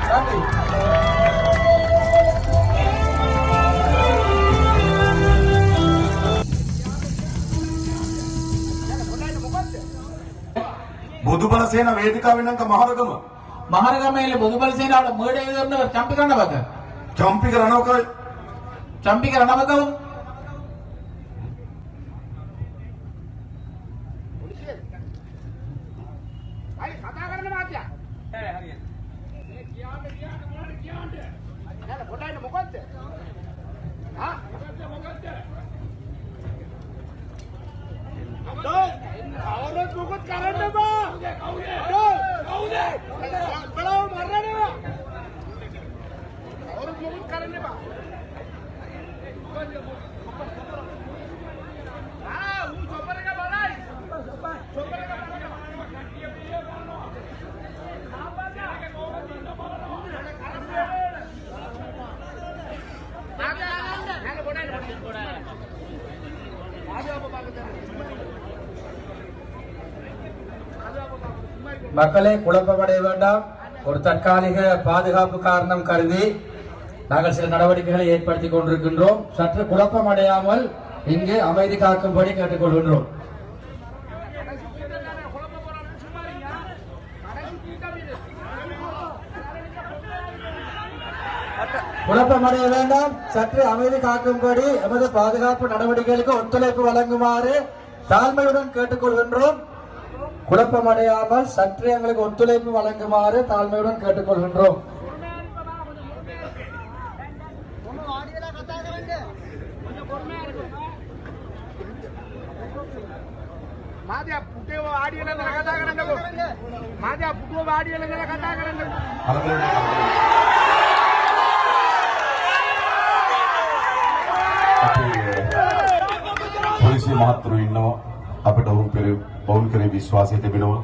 நன்றி. බුදුබල සේන වේදිකාවේ නම් මහරගම මහරගමේ බුදුබල සේනාවට මේඩේ කරනව චම්පික රණවක චම්පික රණවක අයි කතා කරන්න මාත්‍යා හරියට මේ කියන්න නෑ පොඩ්ඩක් මොකද්ද හා මොකද්ද අවරත් මොකද කරන්න බා කවුද බලව මරනවා අවරත් මොකද කරන්න බා ඌ චොපර එක බලයි චොපර එක மக்களே குழப்பமடைய வேண்டாம். ஒரு தற்காலிக பாதுகாப்பு காரணம் கருதி நாங்கள் சில நடவடிக்கைகளை ஏற்படுத்திக் கொண்டிருக்கின்றோம். சற்று குழப்பமடையாமல் இங்கு அமைதி காக்கும்படி கேட்டுக்கொள்கின்றோம். குழப்பமடைய வேண்டாம். சற்று அமைதி காக்கும்படி எமது பாதுகாப்பு நடவடிக்கைகளுக்கு ஒத்துழைப்பு வழங்குமாறு தாழ்மையுடன் கேட்டுக்கொள்கின்றோம். குழப்பமடையாமல் சற்று எங்களுக்கு ஒத்துழைப்பு வழங்குமாறு தாழ்மையுடன் கேட்டுக்கொள்கின்றோம். මාධ්‍ය පුටේව ආඩියල ඉඳලා කතා කරන්නකෝ මාධ්‍ය පුටුව ආඩියල ඉඳලා කතා කරන්නකෝ පොලිසිය මහත්තුරු ඉන්නවා අපිට ඔවුන් කෙරේ විශ්වාසය තිබෙනවා.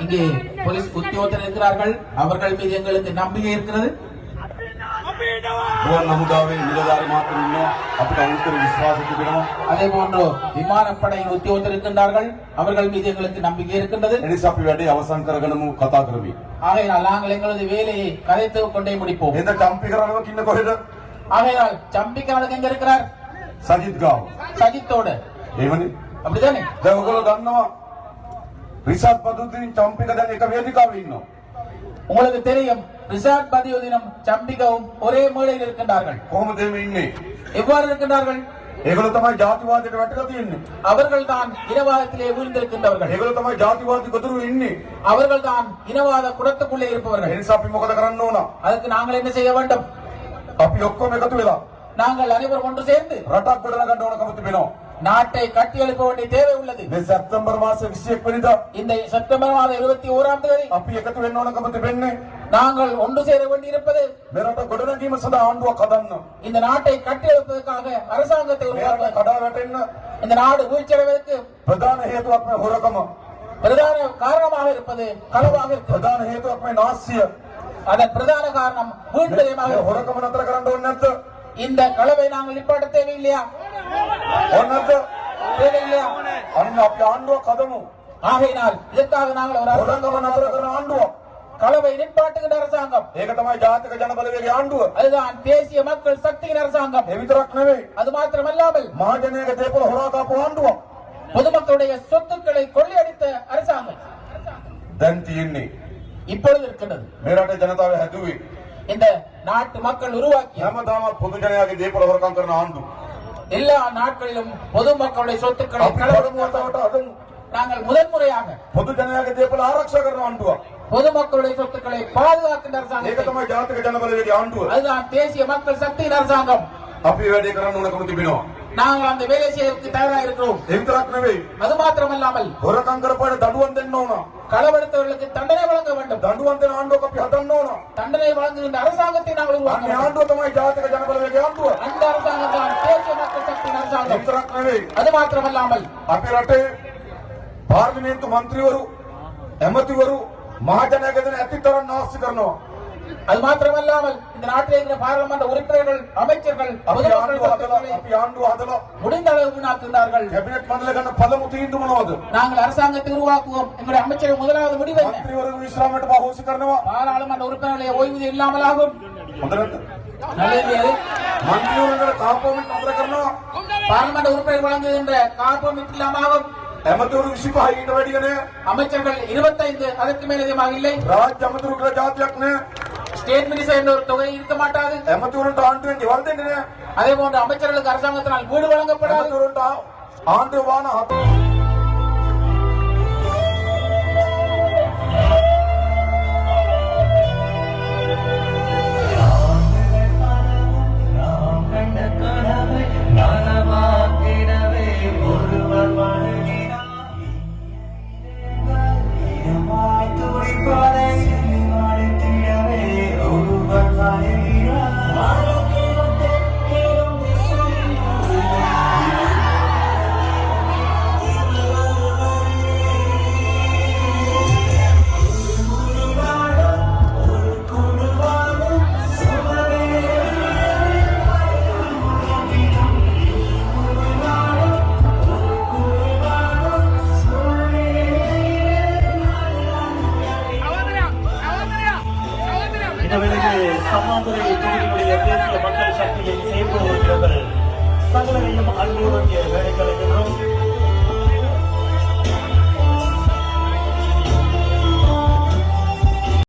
இங்கே போலீஸ் உத்தியோகத்தர் இருக்கிறார்கள். அவர்கள் மீது எங்களுக்கு நம்பிக்கை இருக்கிறது. ගුවන් හමුදාවේ නිලධාරි මහත්තුරු ඉන්නවා අපිට ඔවුන් කෙරේ විශ්වාසය තිබෙනවා. அதே போன்று விமானப்படையின் உத்தியோகத்தர் இருக்கின்றார்கள். அவர்கள் மீது எங்களுக்கு நம்பிக்கை இருக்கின்றது. එනිසා අපි වැඩේ අවසන් කරගනමු කතා කරමි. ஆகையால் நாங்கள் எங்களது வேலையை கதைத்து கொண்டே முடிப்போம். එඳ චම්පික රණවක ඉන්න කොහෙද? ஆகையால் சம்பிக்கானது எங்க இருக்கிறார்? සජිත් ගාව. சஜித்தோடு. එහෙමනේ. அப்படிதானே? දැන් ඔයගොල්ලෝ දන්නවා රිෂාඩ් පදුද්දීන් චම්පික දැන් එක වේදිකාවේ ඉන්නවා. உங்களுக்கு தெரியும் ரிஷாட் பதியுதீனும் சம்பிகவும் ஒரே மேடையில் இருக்கின்றார்கள். කොහොමද මේ ඉන්නේ? எவ்வாறு இருக்கின்றார்கள்? ඒගොල්ලෝ තමයි ජාතිවාදයට වැටලා තියෙන්නේ. அவர்கள் தான் இனவாதத்திலே வீழ்ந்திருக்கின்றவர்கள். ඒගොල්ලෝ තමයි ජාතිවාදී ගොදුරු ඉන්නේ. அவர்கள் தான் இனவாத குடத்துக்குள்ளே ඒ இருப்பவர்கள். නිසා අපි මොකද කරන්න ඕන? அதுக்கு நாங்கள் என்ன செய்ய வேண்டும்? අපි ඔක්කොම එකතු වෙලා நாங்கள் அனைவரும் ஒன்று சேர்ந்து රටක් ගොඩනගන්න ඕනකම තිබෙනවා. நாட்டை கட்டி எழுப்ப வேண்டிய தேவை உள்ளது. මේ සැප්තැම්බර් මාසේ 21 වෙනිදා இந்த செப்டம்பர் மாதம் 21ஆம் தேதி අපි එකතු වෙන්න ඕනකම තිබෙන්නේ நாங்கள் ஒன்று சேர வேண்டியிருப்பது මේ රට ගොඩනැගීම සඳහා ආණ්ඩුවක් හදන්න. இந்த நாட்டை கட்டி எழுப்பதற்காக அரசாங்கத்தை මේ රට உருவாக்க. කඩා වැටෙන්න இந்த நாடு வீழ்ச்சியடைவதற்கு ප්‍රධාන හේතුවක් මේ හොරකම. பிரதான காரணமாக இருப்பது களவாக இருக்கிறது. ප්‍රධාන හේතුවක් මේ නාස්සිය. அதன் பிரதான காரணம் வீழ்ச்சியடையமாக මේ இருக்கிறது. හොරකම නතර කරන්න ඕනේ නැද්ද? இந்த களவை நாங்கள் நிப்பாட்ட தேவையில்லையா? ඕනේ නැද්ද? தேவையில்லையா? අන්න අපි ආණ්ඩුවක් හදමු. ஆகையினால் இதற்காக நாங்கள் ஒரு හොරකම නතර කරන ආණ්ඩුවක්. களவை நிப்பாட்டுகின்ற அரசாங்கம். ඒක තමයි ජාතික ජනබලවේගයේ ආණ්ඩුව. அதுதான் தேசிய மக்கள் சக்தியின் அரசாங்கம். ඒ විතරක් නෙවෙයි. அது மாத்திரமல்லாமல் මහජනයාගේ දේපොළ හොරා කාපු ආණ්ඩුවක්. பொதுமக்களுடைய சொத்துக்களை கொள்ளையடித்த அரசாங்கம் දැන් තියෙන්නේ இப்பொழுது இருக்கின்றது. මේ රටේ ජනතාව හැදුවේ இந்த நாட்டு மக்கள் உருவாக்கிய හැමදාම පොදු ජනයාගේ දේපොළ හොරකම් කරන ආණ්ඩුව. எல்லா நாட்களிலும் பொதுமக்களுடைய சொத்துக்களை අපි களவாடும் පළමුවතාවට හදමු. நாங்கள் முதன்முறையாக පොදු ජනයාගේ දේපොළ ආරක්ෂා කරන ආණ්ඩුවක්. பொதுமக்களுடைய சொத்துக்களை பாதுகாக்கின்ற ඒක அரசாங்கம். තමයි ජාතික ජනබලවේගයේ ආණ්ඩුව. அதுதான் தேசிய மக்கள் சக்தியின் அரசாங்கம். අපි වැඩේ කරන්න ඕනකම තිබෙනවා. நாங்கள் அந்த வேலை செய்வதற்கு தயாராக இருக்கிறோம். ඒ විතරක් නෙවෙයි. அது மாத்திரமல்லாமல் හොරකම් කරපාට දඬුවම් දෙන්න ඕන. களவெடுத்தவர்களுக்கு தண்டனை வழங்க வேண்டும். දඬුවම් දෙන ආණ්ඩුවක් අපි හදන්න ඕන. தண்டனை வழங்குகின்ற அரசாங்கத்தை நாங்கள் உருவாக்க අනේ வேண்டும். ආණ්ඩුව තමයි ජාතික ජනබලවේගයේ ආණ්ඩුව. அந்த அரசாங்கம் தான் தேசிய மக்கள் சக்தியின் ඒ அரசாங்கம். විතරක් නෙවෙයි. அது மாத்திரமல்லாமல் අපේ රටේ පාර්ලිමේන්තු මන්ත්‍රීවරු, ඇමතිවරු මහජනයාගේ දෙන ඇතිතරම් නාස්ති කරනවා. அது மாத்திரமல்லாமல் இந்த நாட்டில் இருக்கிற பாராளுமன்ற உறுப்பினர்கள் அமைச்சர்கள் முடிந்த அளவு வீணாக்குகிறார்கள். කැබිනට් මණ්ඩලය ගන්න පළමු තීන්දුව මොනවද? நாங்கள் அரசாங்கத்தை உருவாக்குவோம். எங்களுடைய அமைச்சர்கள் முதலாவது முடிவு என்ன? මන්ත්‍රීවරු විශ්‍රාමයට පහෝසි කරනවා. பாராளுமன்ற உறுப்பினர்களை ஓய்வு இல்லாமல் ஆகும். හොඳ නැද්ද? நல்லது. මන්ත්‍රීවරුන්ට කාපෝමෙන්ට් අතර කරනවා. பாராளுமன்ற உறுப்பினர் வழங்குகின்ற காப்போமிட் இல்லாமல் ஆகும். ඇමතිවරු 25 ඊට වැඩිය නෑ. அமைச்சர்கள் 25 அதற்கு மேல் அதிகமாக இல்லை. රාජ්‍ය අමාත්‍යවරු කියලා જાතියක් නෑ. ஸ்டேட் மினிஸ்டர் என்ற ஒரு தொகை இருக்க மாட்டாது. ඇමතිවරුන්ට ආණ්ඩුවෙන් ගෙවල් දෙන්නේ නෑ. அதே போன்று அமைச்சர்களுக்கு அரசாங்கத்தினால் வீடு வழங்கப்படாது. ඇමතිවරුන්ට ආණ්ඩුව වාහන சமாந்தரை தொகுதியினுடைய தேசிய மக்கள் சக்தியை செயல்படுவதற்கு சகலரையும் அன்புடன் வேலைகளை